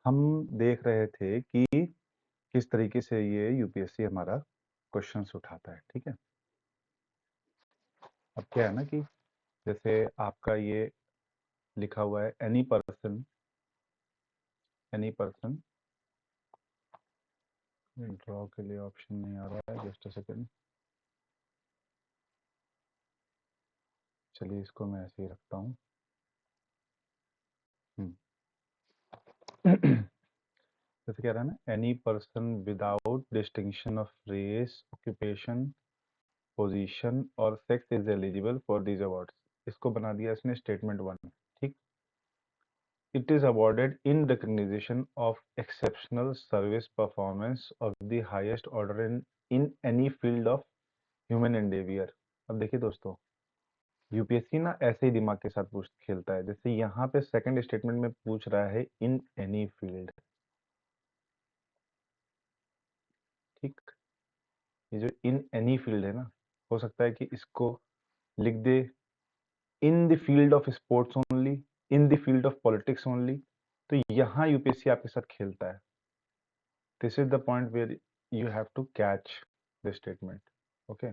हम देख रहे थे कि किस तरीके से ये यूपीएससी हमारा क्वेश्चंस उठाता है। ठीक है, अब क्या है ना कि जैसे आपका ये लिखा हुआ है एनी पर्सन ड्रॉ के लिए ऑप्शन नहीं आ रहा है, जस्ट अ सेकेंड। चलिए इसको मैं ऐसे ही रखता हूँ। जैसे कह रहा है ना, any person without distinction of race, occupation, position और sex is eligible for these awards. इसको बना दिया इसने स्टेटमेंट 1। ठीक, it is awarded in recognition of exceptional service performance of the highest order in any field of human endeavor। अब देखिए दोस्तों, UPSC ना ऐसे ही दिमाग के साथ पूछ खेलता है। जैसे यहाँ पे सेकंड स्टेटमेंट में पूछ रहा है इन एनी फील्ड। ठीक, ये जो इन एनी फील्ड है ना, हो सकता है कि इसको लिख दे in the field of sports only, in the field of politics only. तो यहाँ यूपीएससी आपके साथ खेलता है। This is the point where you have to catch the statement। Okay,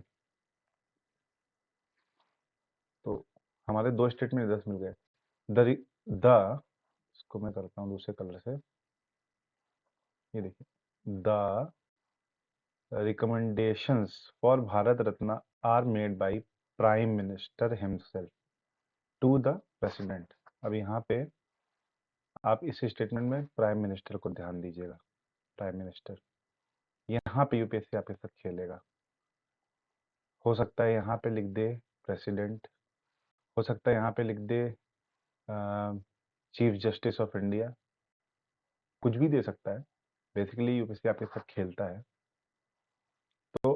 तो हमारे दो स्टेटमेंट 10 मिल गए। द द इसको मैं करता हूँ दूसरे कलर से। ये देखिए, the recommendations for Bharat Ratna are made by prime minister himself to the president. अब यहाँ पे आप इस स्टेटमेंट में प्राइम मिनिस्टर को ध्यान दीजिएगा। प्राइम मिनिस्टर, यहाँ पे यूपीएससी आपके साथ खेलेगा। हो सकता है यहाँ पे लिख दे प्रेसिडेंट, हो सकता है यहाँ पे लिख दे चीफ जस्टिस ऑफ इंडिया, कुछ भी दे सकता है। बेसिकली यूपीएससी आपके साथ खेलता है। तो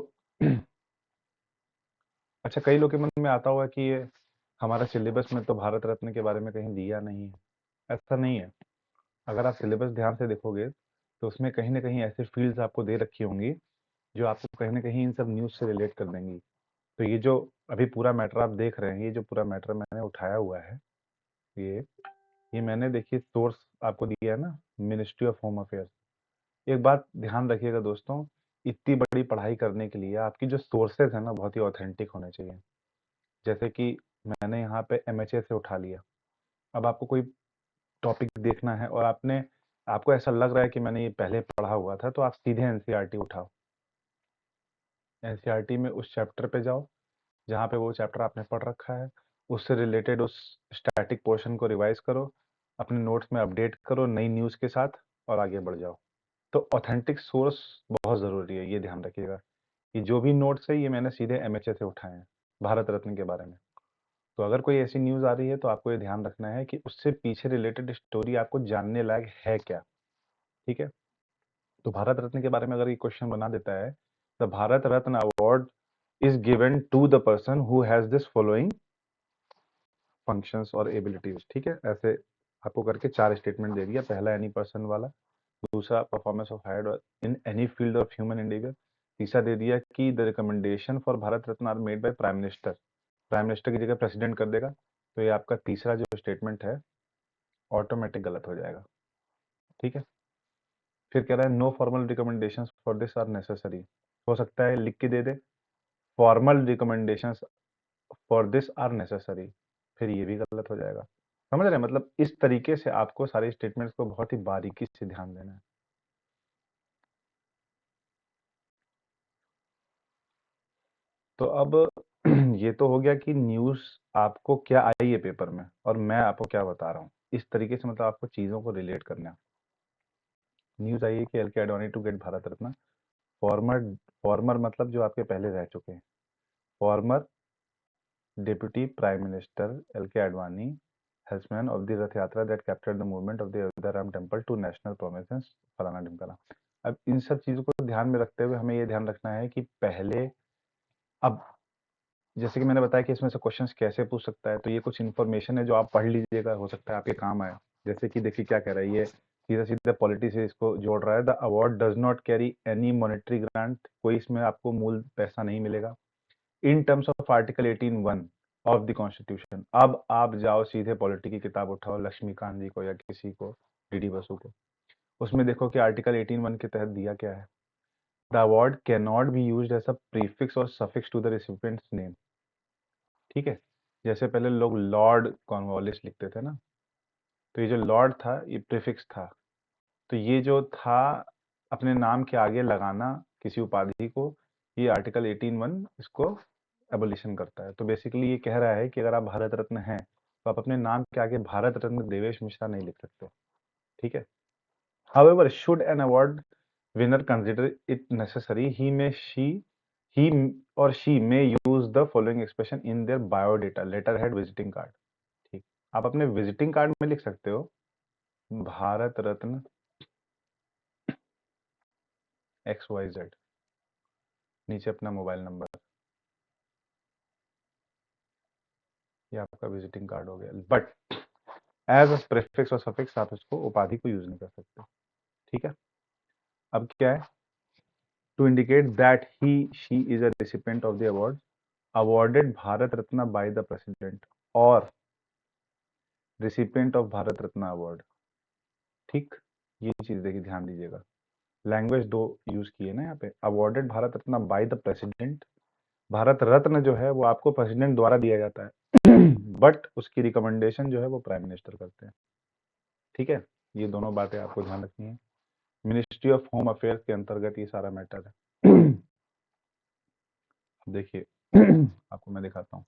अच्छा, कई लोग के मन में आता होगा कि ये हमारा सिलेबस में तो भारत रत्न के बारे में कहीं दिया नहीं है। ऐसा नहीं है। अगर आप सिलेबस ध्यान से देखोगे तो उसमें कहीं ना कहीं ऐसे फील्ड्स आपको दे रखी होंगी जो आपको कहीं ना कहीं इन सब न्यूज़ से रिलेट कर देंगी। तो ये जो अभी पूरा मैटर आप देख रहे हैं, ये जो पूरा मैटर मैंने उठाया हुआ है, ये मैंने देखिए सोर्स आपको दिया है ना, मिनिस्ट्री ऑफ होम अफेयर्स। एक बात ध्यान रखिएगा दोस्तों, इतनी बड़ी पढ़ाई करने के लिए आपकी जो सोर्सेज है ना, बहुत ही ऑथेंटिक होने चाहिए। जैसे कि मैंने यहाँ पे एमएचए से उठा लिया। अब आपको कोई टॉपिक देखना है और आपको ऐसा लग रहा है कि मैंने ये पहले पढ़ा हुआ था, तो आप सीधे एनसीईआरटी उठाओ। एनसीईआरटी में उस चैप्टर पे जाओ जहाँ पे वो चैप्टर आपने पढ़ रखा है, उससे रिलेटेड उस स्टैटिक पोर्शन को रिवाइज करो, अपने नोट्स में अपडेट करो नई न्यूज़ के साथ और आगे बढ़ जाओ। तो ऑथेंटिक सोर्स बहुत ज़रूरी है, ये ध्यान रखिएगा कि जो भी नोट्स है ये मैंने सीधे एमएचए से उठाए हैं भारत रत्न के बारे में। तो अगर कोई ऐसी न्यूज़ आ रही है तो आपको ये ध्यान रखना है कि उससे पीछे रिलेटेड स्टोरी आपको जानने लायक है क्या। ठीक है, तो भारत रत्न के बारे में अगर ये क्वेश्चन बना देता है, the Bharat Ratna award is given to the person who has this following functions और एबिलिटीज। ठीक है, ऐसे आपको करके 4 स्टेटमेंट दे दिया। पहला एनी पर्सन वाला, दूसरा performance of higher in any field of human endeavour, तीसरा दे दिया कि the recommendation for Bharat Ratna are made by prime minister. Prime minister की जगह प्रेसिडेंट कर देगा, तो ये आपका तीसरा जो स्टेटमेंट है ऑटोमेटिक गलत हो जाएगा। ठीक है, फिर कह रहा है no formal recommendation for this are necessary. हो सकता है लिख के दे दे formal recommendation for this are necessary, फिर ये भी गलत हो जाएगा। समझ रहे हैं? मतलब इस तरीके से आपको सारे स्टेटमेंट्स को बहुत ही बारीकी से ध्यान देना है। तो अब ये तो हो गया कि न्यूज़ आपको क्या आई है पेपर में और मैं आपको क्या बता रहा हूँ। इस तरीके से मतलब आपको चीज़ों को रिलेट करना है। न्यूज़ आई है कि L K Advani to get Bharat Ratna. Former former मतलब जो आपके पहले रह चुके हैं। Former deputy prime minister L K Advani helmsman of the Rath Yatra that captured the movement of the Ayodhya Ram temple to national prominence फलाना ढिमकाना। अब इन सब चीज़ों को ध्यान में रखते हुए हमें ये ध्यान रखना है कि पहले, अब जैसे कि मैंने बताया कि इसमें से क्वेश्चंस कैसे पूछ सकता है, तो ये कुछ इन्फॉर्मेशन है जो आप पढ़ लीजिएगा, हो सकता है आपके काम आए। जैसे कि देखिए क्या कह रहा है, ये सीधा सीधा पॉलिटी से इसको जोड़ रहा है। The award does not carry any monetary grant, कोई इसमें आपको मूल पैसा नहीं मिलेगा। In terms of article 18(1) of the constitution. अब आप जाओ सीधे पॉलिटी की किताब उठाओ, लक्ष्मीकांत जी को या किसी को, डीडी बसु को, उसमें देखो कि आर्टिकल 18(1) के तहत दिया क्या है। The award cannot be used as a prefix और suffix to the recipient's name. ठीक है, जैसे पहले लोग लॉर्ड कॉर्नवालिस लिखते थे ना, तो ये जो लॉर्ड था ये प्रीफिक्स था। तो ये जो था अपने नाम के आगे लगाना किसी उपाधि को, ये आर्टिकल 18(1) इसको एबोलिशन करता है। तो बेसिकली ये कह रहा है कि अगर आप भारत रत्न हैं तो आप अपने नाम के आगे भारत रत्न देवेश मिश्रा नहीं लिख सकते। ठीक है। However, should an award winner consider it necessary, he or she may use the following expression in their biodata, letterhead, visiting card। ठीक, आप अपने विजिटिंग कार्ड में लिख सकते हो भारत रत्न XYZ, नीचे अपना मोबाइल नंबर, ये आपका विजिटिंग कार्ड हो गया। बट एज अ प्रीफिक्स और सफिक्स आप इसको उपाधि को यूज नहीं कर सकते। ठीक है। अब क्या है, to indicate that he she is a recipient of the award awarded Bharat Ratna by the president और recipient of Bharat Ratna award. ठीक, ये चीज देखिए, ध्यान दीजिएगा, लैंग्वेज दो यूज किए ना यहाँ पे। Awarded Bharat Ratna by the president, Bharat Ratna जो है वो आपको प्रेसिडेंट द्वारा दिया जाता है बट उसकी रिकमेंडेशन जो है वो प्राइम मिनिस्टर करते हैं। ठीक है, ये दोनों बातें आपको ध्यान रखनी है। मिनिस्ट्री ऑफ होम अफेयर्स के अंतर्गत ये सारा मैटर है। देखिए आपको मैं दिखाता हूँ,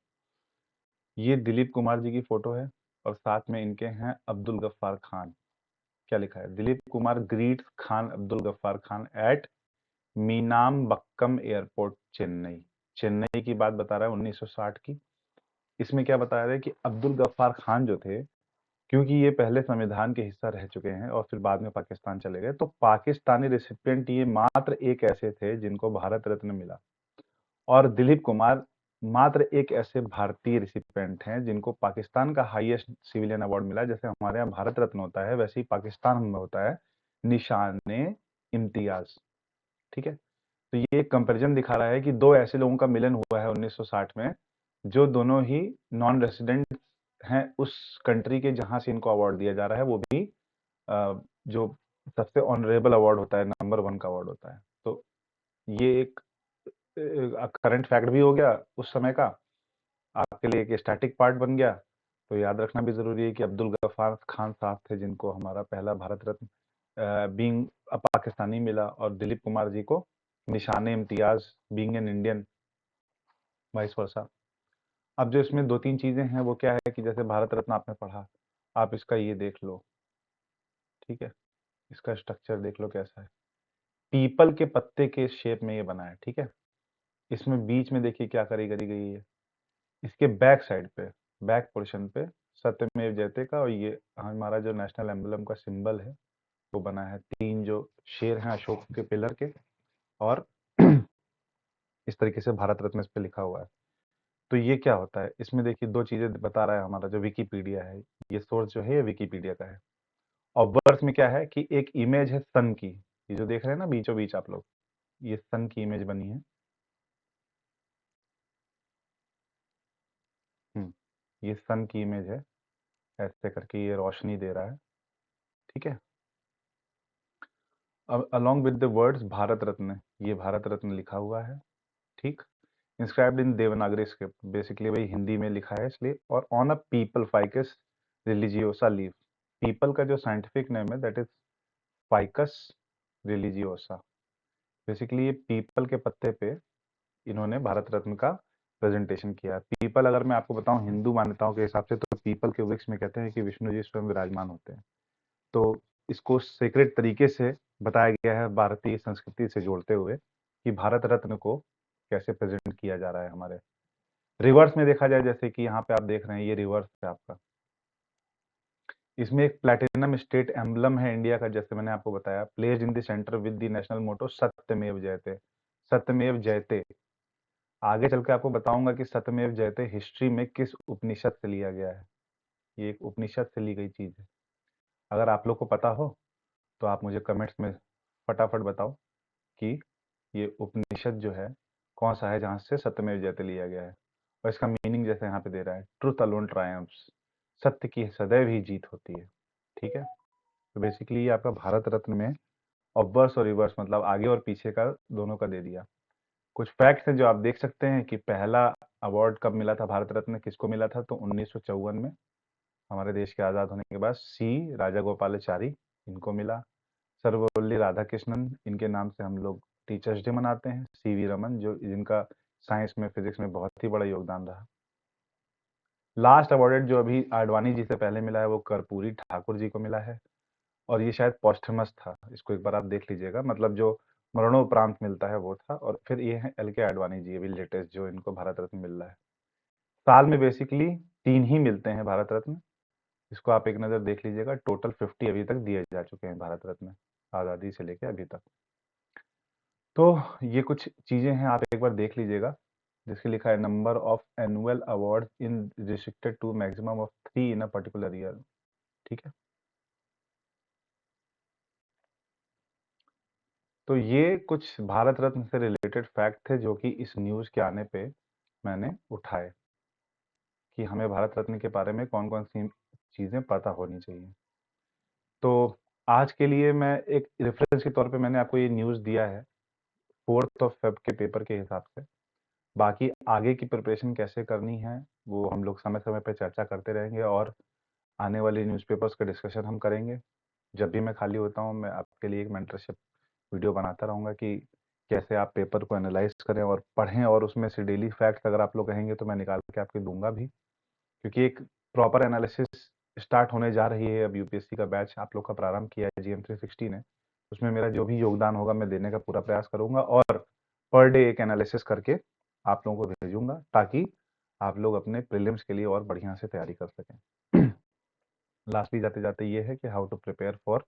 ये दिलीप कुमार जी की फोटो है और साथ में इनके हैं अब्दुल गफ्फार खान। क्या लिखा है, Dilip Kumar greets Khan Abdul Ghaffar Khan at Meenambakkam airport Chennai. Chennai की बात बता रहा है 1960 की। इसमें क्या बताया रहा है कि अब्दुल गफ्फार खान जो थे, क्योंकि ये पहले संविधान के हिस्सा रह चुके हैं और फिर बाद में पाकिस्तान चले गए, तो पाकिस्तानी रेसिपिएंट ये मात्र एक ऐसे थे जिनको भारत रत्न मिला। और दिलीप कुमार मात्र एक ऐसे भारतीय रेसिपिएंट हैं जिनको पाकिस्तान का हाईएस्ट सिविलियन अवार्ड मिला। जैसे हमारे यहाँ भारत रत्न होता है, वैसे ही पाकिस्तान में होता है निशान इम्तियाज। ठीक है, तो ये एक कंपैरिजन दिखा रहा है कि दो ऐसे लोगों का मिलन हुआ है 1960 में, जो दोनों ही नॉन रेसिडेंट हैं उस कंट्री के जहां से इनको अवार्ड दिया जा रहा है, वो भी जो सबसे ऑनरेबल अवार्ड होता है, नंबर 1 का अवार्ड होता है। तो ये एक करंट फैक्ट भी हो गया उस समय का, आपके लिए एक स्टैटिक पार्ट बन गया। तो याद रखना भी जरूरी है कि अब्दुल गफ्फार खान साहब थे जिनको हमारा पहला भारत रत्न बीइंग पाकिस्तानी मिला, और दिलीप कुमार जी को निशान Imtiaz being an Indian, vice versa. अब जो इसमें 2-3 चीजें हैं वो क्या है कि जैसे भारत रत्न आपने पढ़ा, आप इसका ये देख लो। ठीक है, इसका स्ट्रक्चर देख लो कैसा है, पीपल के पत्ते के शेप में ये बना है। ठीक है, इसमें बीच में देखिए क्या करी करी गई है, इसके बैक साइड पे, बैक पोर्शन पे सत्यमेव जयते का, और ये हमारा जो नेशनल एम्बलम का सिंबल है वो बना है, 3 जो शेर हैं अशोक के पिलर के, और इस तरीके से भारत रत्न इस पे लिखा हुआ है। तो ये क्या होता है, इसमें देखिए 2 चीजें बता रहा है हमारा जो विकिपीडिया है, ये सोर्स जो है ये विकिपीडिया का है। और वर्स में क्या है कि एक इमेज है सन की, ये जो देख रहे हैं ना बीचों बीच आप लोग, ये सन की इमेज बनी है। ये सन की इमेज है, ऐसे करके ये रोशनी दे रहा है। ठीक है, अब along with the words Bharat Ratna, ये भारत रत्न लिखा हुआ है। ठीक, inscribed in Devanagari script, basically वही हिंदी में लिखा है इसलिए, और on a peepal ficus religiosa leaf, पीपल का जो साइंटिफिक नेम है that is ficus religiosa. Basically ये पीपल के पत्ते पे इन्होंने भारत रत्न का प्रेजेंटेशन किया। पीपल अगर मैं आपको बताऊं हिंदू मान्यताओं के हिसाब से, तो पीपल के वृक्ष में कहते हैं कि विष्णु जी स्वयं विराजमान होते हैं। तो इसको सीक्रेट तरीके से बताया गया है भारतीय संस्कृति से जोड़ते हुए कि भारत रत्न को कैसे प्रेजेंट किया जा रहा है। हमारे रिवर्स में देखा जाए, जैसे कि यहाँ पे आप देख रहे हैं, ये रिवर्स है आपका, इसमें एक प्लैटिनम स्टेट एम्बलम है इंडिया का, जैसे मैंने आपको बताया, placed in the centre with the national motto Satyameva Jayate. सत्यमेव जयते, आगे चल के आपको बताऊंगा कि सत्यमेव जयते हिस्ट्री में किस उपनिषद से लिया गया है। ये एक उपनिषद से ली गई चीज है। अगर आप लोग को पता हो तो आप मुझे कमेंट्स में फटाफट बताओ कि ये उपनिषद जो है कौन सा है जहां से सत्यमेव जयते लिया गया है। और इसका मीनिंग जैसे यहाँ पे दे रहा है, ट्रुथ अलोन ट्रायम्फ्स, सत्य की सदैव ही जीत होती है। ठीक है, तो बेसिकली ये आपका भारत रत्न में ऑब्वर्स और रिवर्स मतलब आगे और पीछे का दोनों का दे दिया। कुछ फैक्ट्स हैं जो आप देख सकते हैं कि पहला अवार्ड कब मिला था भारत रत्न किसको मिला था, तो 1954 में हमारे देश के आज़ाद होने के बाद सी राजागोपालाचारी इनको मिला। सर्वपल्ली राधाकृष्णन इनके नाम से हम लोग टीचर्स डे मनाते हैं। सीवी रमन जो जिनका साइंस में फिजिक्स में बहुत ही बड़ा योगदान रहा। लास्ट अवार्डेड जो अभी आडवाणी जी से पहले मिला है वो कर्पूरी ठाकुर जी को मिला है और ये शायद पॉस्टमस था। इसको एक बार आप देख लीजिएगा, मतलब जो मरणोपरांत मिलता है वो था। और फिर ये है एल के आडवाणी जी अभी लेटेस्ट जो इनको भारत रत्न मिल रहा है। साल में बेसिकली 3 ही मिलते हैं भारत रत्न। इसको आप एक नज़र देख लीजिएगा। टोटल 50 अभी तक दिए जा चुके हैं भारत रत्न आज़ादी से लेके अभी तक। तो ये कुछ चीज़ें हैं, आप एक बार देख लीजिएगा। जिसके लिखा है number of annual award in restricted to maximum of 3 in a particular year. ठीक है, तो ये कुछ भारत रत्न से रिलेटेड फैक्ट थे जो कि इस न्यूज़ के आने पे मैंने उठाए कि हमें भारत रत्न के बारे में कौन-कौन सी चीज़ें पता होनी चाहिए। तो आज के लिए मैं एक रेफरेंस के तौर पे मैंने आपको ये न्यूज़ दिया है 4th ऑफ फ़ेब के पेपर के हिसाब से। बाकी आगे की प्रिपरेशन कैसे करनी है, वो हम लोग समय-समय पे चर्चा करते रहेंगे और आने वाले न्यूज़पेपर्स का डिस्कशन हम करेंगे। जब भी मैं खाली होता हूँ, मैं आपके लिए एक मेंटरशिप वीडियो बनाता रहूँगा कि कैसे आप पेपर को एनालाइज़ करें और पढ़ें और उसमें से डेली फैक्ट्स अगर आप लोग कहेंगे तो मैं निकाल के आपको दूँगा भी। क्योंकि एक प्रॉपर एनालिसिस स्टार्ट होने जा रही है। अब यूपीएससी का बैच आप लोग का प्रारंभ किया है जीएम 360 ने। उसमें मेरा जो भी योगदान होगा मैं देने का पूरा प्रयास करूँगा और पर डे एक एनालिसिस करके आप लोगों को भेजूँगा ताकि आप लोग अपने प्रीलिम्स के लिए और बढ़िया से तैयारी कर सकें। लास्टली जाते-जाते ये है कि how to prepare for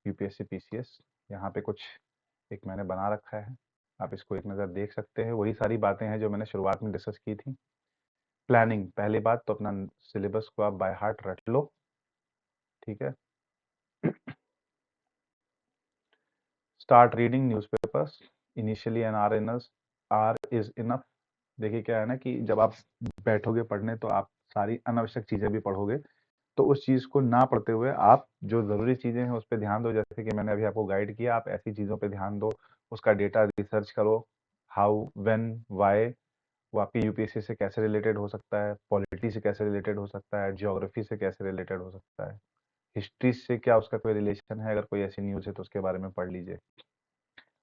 UPSC PCS. यहाँ पे कुछ एक मैंने बना रखा है, आप इसको एक नज़र देख सकते हैं। वही सारी बातें हैं जो मैंने शुरुआत में डिस्कस की थी। प्लानिंग, पहली बात तो अपना सिलेबस को आप बाय हार्ट रट लो, ठीक है? Start reading newspapers, initially an hour hours are is enough. देखिए क्या है ना कि जब आप बैठोगे पढ़ने तो आप सारी अनावश्यक चीज़ें भी पढ़ोगे। तो उस चीज़ को ना पढ़ते हुए आप जो ज़रूरी चीज़ें हैं उस पे ध्यान दो। जैसे कि मैंने अभी आपको गाइड किया, आप ऐसी चीज़ों पे ध्यान दो, उसका डेटा रिसर्च करो, हाउ, व्हेन, व्हाई, वो आपके यूपीएससी से कैसे रिलेटेड हो सकता है, पॉलिटी से कैसे रिलेटेड हो सकता है, ज्योग्राफी से कैसे रिलेटेड हो सकता है, हिस्ट्री से क्या उसका कोई रिलेशन है। अगर कोई ऐसी न्यूज़ है तो उसके बारे में पढ़ लीजिए।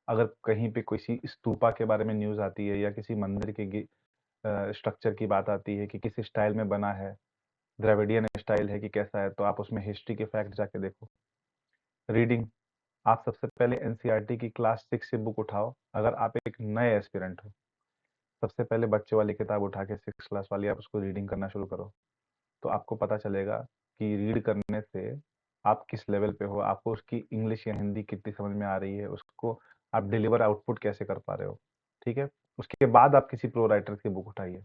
अगर कहीं पे किसी स्तूपा के बारे में न्यूज़ आती है या किसी मंदिर के स्ट्रक्चर की बात आती है कि किस स्टाइल में बना है, द्रविडियन स्टाइल है कि कैसा है, तो आप उसमें हिस्ट्री के फैक्ट जाके देखो। रीडिंग, आप सबसे पहले एनसीईआरटी की क्लास 6 से बुक उठाओ। अगर आप एक नए एस्पिरेंट हो, सबसे पहले बच्चे वाली किताब उठा के 6 क्लास वाली आप उसको रीडिंग करना शुरू करो। तो आपको पता चलेगा कि रीड करने से आप किस लेवल पे हो, आपको उसकी इंग्लिश या हिंदी कितनी समझ में आ रही है, उसको आप डिलीवर आउटपुट कैसे कर पा रहे हो, ठीक है? उसके बाद आप किसी प्रो राइटर की बुक उठाइए,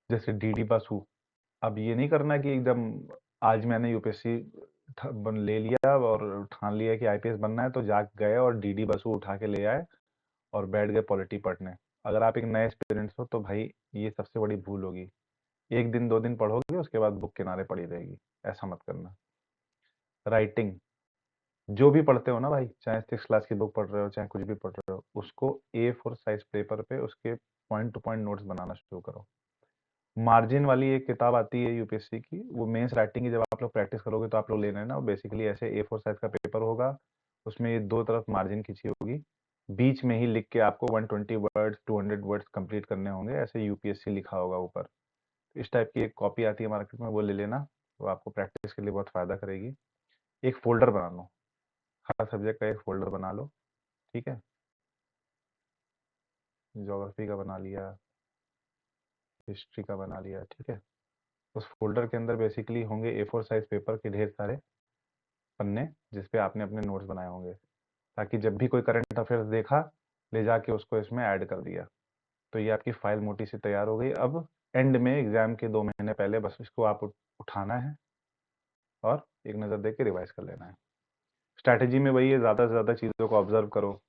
जैसे डीडी बसु। अब ये नहीं करना कि एकदम आज मैंने यूपीएससी बन ले लिया और ठान लिया कि आईपीएस बनना है तो जाग गए और डीडी बसु उठा के ले आए और बैठ गए पॉलिटी पढ़ने। अगर आप एक नए एस्पिरेंट्स हो तो भाई ये सबसे बड़ी भूल होगी। 1 दिन 2 दिन पढ़ोगे उसके बाद बुक किनारे पड़ी रहेगी, ऐसा मत करना। राइटिंग, जो भी पढ़ते हो ना भाई, चाहे 6 क्लास की बुक पढ़ रहे हो, चाहे कुछ भी पढ़ रहे हो, उसको A4 साइज़ पेपर पे उसके पॉइंट टू पॉइंट नोट्स बनाना शुरू करो। मार्जिन वाली एक किताब आती है यूपीएससी की, वो मेंस राइटिंग की जब आप लोग प्रैक्टिस करोगे तो आप लोग ले लेना। वो बेसिकली ऐसे A4 साइज़ का पेपर होगा, उसमें ये 2 तरफ मार्जिन खींची होगी, बीच में ही लिख के आपको 120 वर्ड्स, 200 वर्ड्स कंप्लीट करने होंगे, ऐसे यूपीएससी लिखा होगा ऊपर। इस टाइप की एक कॉपी आती है मार्केट में, वो ले लेना, वो आपको प्रैक्टिस के लिए बहुत फ़ायदा करेगी। एक फ़ोल्डर बना लो, हर सब्जेक्ट का एक फ़ोल्डर बना लो, ठीक है? ज्योग्राफी का बना लिया, हिस्ट्री का बना लिया, ठीक है? उस फ़ोल्डर के अंदर बेसिकली होंगे A4 साइज़ पेपर के ढेर सारे पन्ने, जिस पे आपने अपने नोट्स बनाए होंगे, ताकि जब भी कोई करंट अफ़ेयर्स देखा, ले जाके उसको इसमें ऐड कर दिया। तो ये आपकी फ़ाइल मोटी सी तैयार हो गई। अब एंड में एग्ज़ाम के 2 महीने पहले बस इसको आप उठाना है और एक नज़र देके रिवाइज़ कर लेना है। स्ट्रैटेजी में वही है, ज़्यादा से ज़्यादा चीज़ों को ऑब्ज़र्व करो।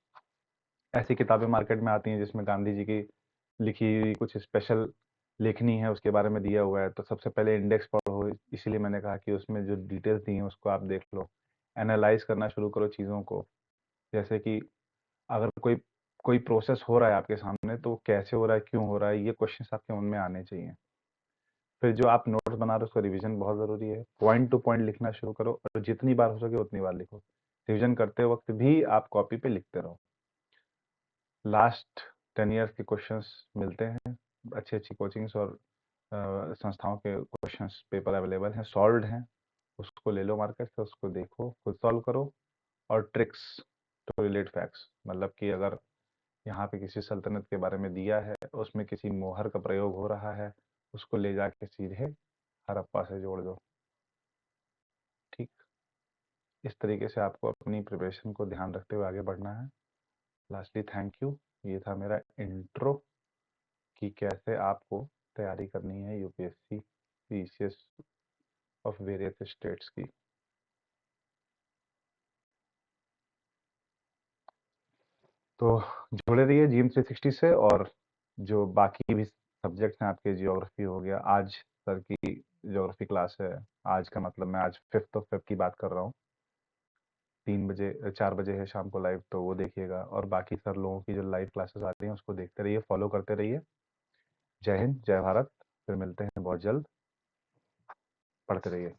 ऐसी किताबें मार्केट में आती हैं जिसमें गांधी जी की लिखी हुई कुछ स्पेशल लिखनी है उसके बारे में दिया हुआ है, तो सबसे पहले इंडेक्स पढ़ो। इसीलिए मैंने कहा कि उसमें जो डिटेल्स दी हैं उसको आप देख लो, एनालाइज करना शुरू करो चीज़ों को। जैसे कि अगर कोई कोई प्रोसेस हो रहा है आपके सामने, तो वो कैसे हो रहा है, क्यों हो रहा है, ये क्वेश्चंस आपके मन में आने चाहिए। फिर जो आप नोट्स बना रहे हो उसका रिवीजन बहुत ज़रूरी है। पॉइंट टू पॉइंट लिखना शुरू करो और जितनी बार हो सके उतनी बार लिखो। रिवीजन करते वक्त भी आप कॉपी पे लिखते रहो। लास्ट 10 ईयर्स के क्वेश्चंस मिलते हैं, अच्छी-अच्छी कोचिंग्स और संस्थाओं के क्वेश्चंस पेपर अवेलेबल हैं, सॉल्व्ड हैं। उसको ले लो मार्केट से, उसको देखो, खुद सॉल्व करो। और ट्रिक्स टू रिलेट फैक्ट्स, मतलब कि अगर यहाँ पे किसी सल्तनत के बारे में दिया है, उसमें किसी मोहर का प्रयोग हो रहा है, उसको ले जाके सीधे हड़प्पा से जोड़ दो। ठीक, इस तरीके से आपको अपनी प्रिपरेशन को ध्यान रखते हुए आगे बढ़ना है। लास्टली थैंक यू, ये था मेरा इंट्रो कि कैसे आपको तैयारी करनी है UPSC PCS of various states की। तो जुड़े रहिए जीएम 360 से, और जो बाकी भी सब्जेक्ट्स हैं आपके, जियोग्राफी हो गया, आज सर की जियोग्राफी क्लास है। आज का मतलब मैं आज 5th ऑफ फेब की बात कर रहा हूँ। 3 बजे 4 बजे है शाम को लाइव, तो वो देखिएगा। और बाकी सर लोगों की जो लाइव क्लासेस आ रही हैं उसको देखते रहिए, फॉलो करते रहिए। जय हिंद, जय भारत। फिर मिलते हैं बहुत जल्द। पढ़ते रहिए।